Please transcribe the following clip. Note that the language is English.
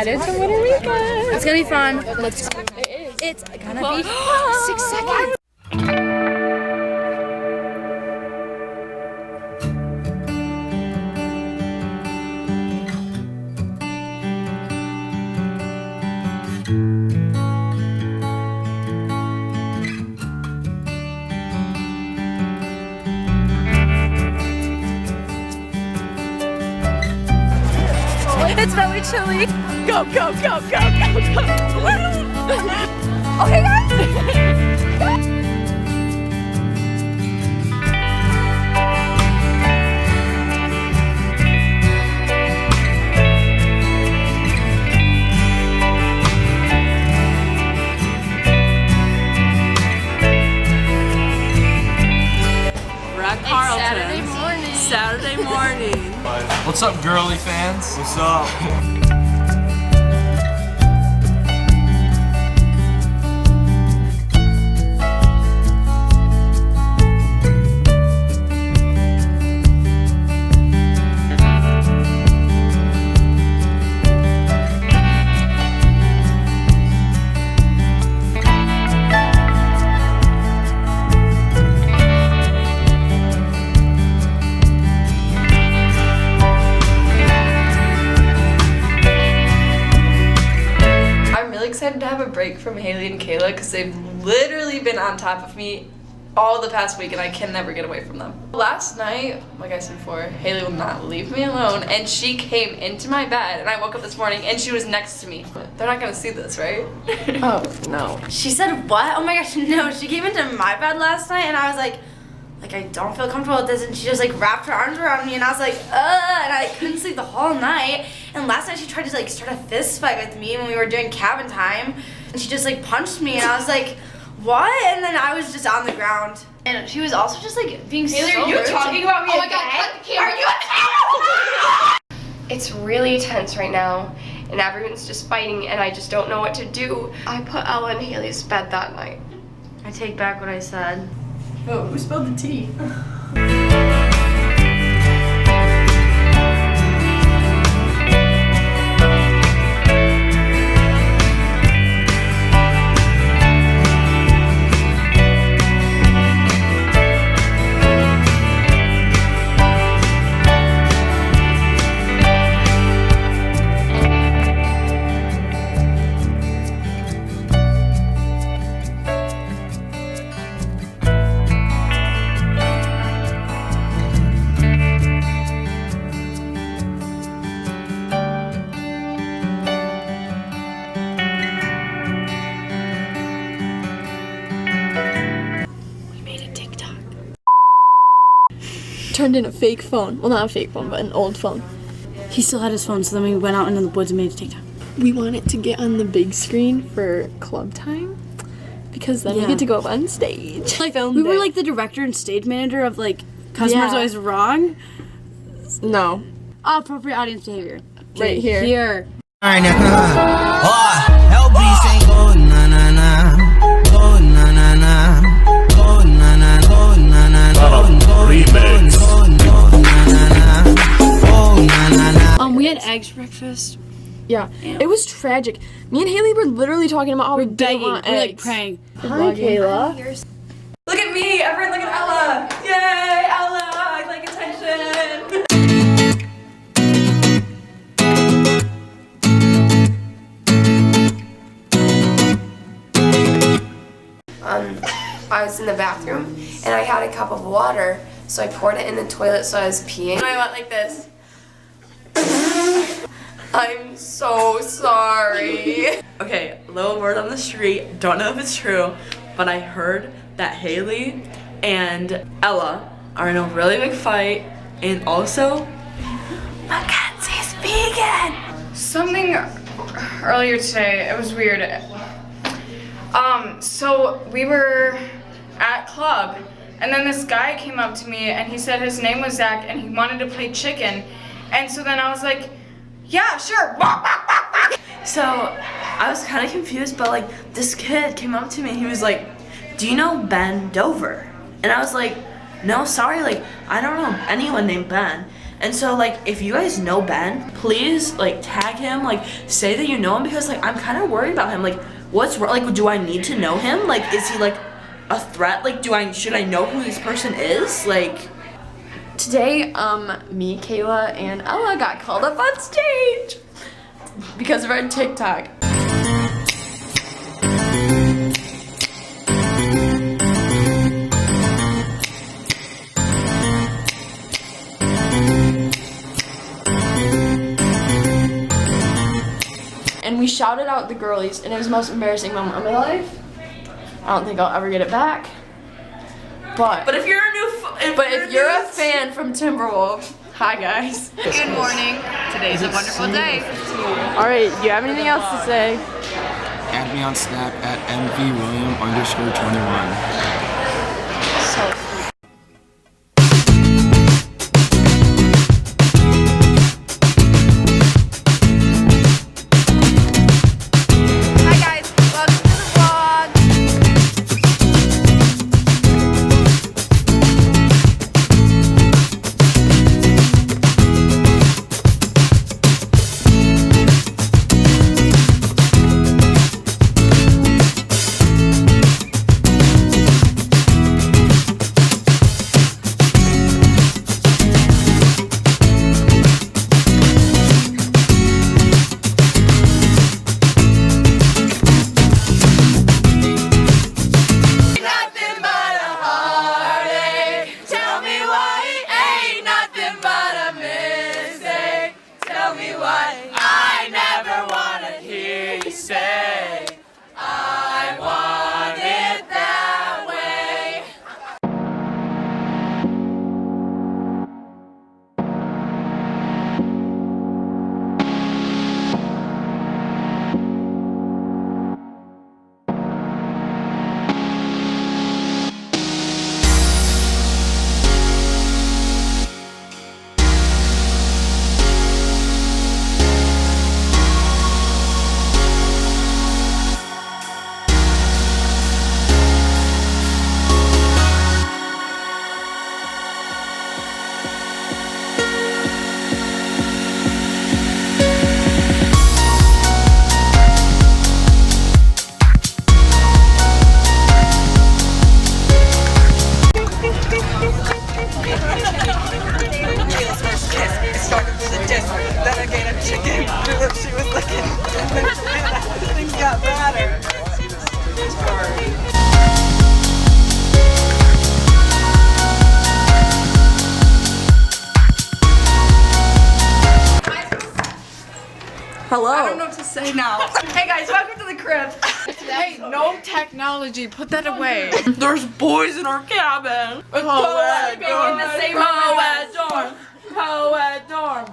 headed to Winter Weekend. It's gonna be fun. Let's go. It's gonna be 6 seconds. It's really chilly. Go, go, go, go, go, go. Okay, guys. We're at Carlton's. Saturday morning. What's up, girly fans? What's up? Excited to have a break from Haley and Kayla because they've literally been on top of me all the past week and I can never get away from them. Last night, like I said before, Haley will not leave me alone and she came into my bed and I woke up this morning and she was next to me. They're not gonna see this, right? Oh, no. She said what? Oh my gosh, no. She came into my bed last night and I was like I don't feel comfortable with this, and she just like wrapped her arms around me and I was like, and I couldn't sleep the whole night. And last night she tried to like start a fist fight with me when we were doing cabin time, and she just like punched me and I was like, what? And then I was just on the ground. And she was also just like being Haley, so are you rude talking about me Oh my again? god, cut the camera. Are you It's really tense right now, and everyone's just fighting, and I just don't know what to do. I put Ella in Haley's bed that night. I take back what I said. Oh, who spilled the tea? Turned in a fake phone. Well, not a fake phone, but an old phone. He still had his phone, so then we went out into the woods and made a TikTok. We want it to get on the big screen for club time because then we get to go up on stage. Like we were like the director and stage manager of like Customers Always Wrong. No. Appropriate audience behavior. Right here. Here. We had eggs for breakfast. Yeah. It was tragic. Me and Haley were literally talking about how we didn't Begging. want We're like eggs. praying. Hi, Kayla. Look at me! Everyone look at Ella! Yay, Ella! I like attention! I was in the bathroom, and I had a cup of water, so I poured it in the toilet so I was peeing. And I went like this. I'm so sorry. Okay, little word on the street, don't know if it's true, but I heard that Haley and Ella are in a really big fight, and also Mackenzie's vegan. Something earlier today, it was weird. So we were at club, and then this guy came up to me and he said his name was Zach and he wanted to play chicken. And so then I was like, yeah, sure. So I was kind of confused, but like this kid came up to me, he was like, do you know Ben Dover? And I was like, no, sorry, like I don't know anyone named Ben. And so like if you guys know Ben, please like tag him, like say that you know him, because like I'm kind of worried about him. Like what's wrong? Like do I need to know him? Like is he like a threat? Like should I know who this person is? Like Today, me, Kayla, and Ella got called up on stage because of our TikTok. And we shouted out the girlies, and it was the most embarrassing moment of my life. I don't think I'll ever get it back. But if you're a new if you're a fan from Timberwolves, hi guys. Good morning. Today's a wonderful day. All right, do you have anything else to say? Add me on Snap at mvwilliam_21. Hi guys, welcome to the vlog. Hello. I don't know what to say now. Hey guys, welcome to the crib. Hey, no technology. Put that away. there's boys in our cabin. Co-ed dorm. in the same Co-ed dorm. Co-ed dorm.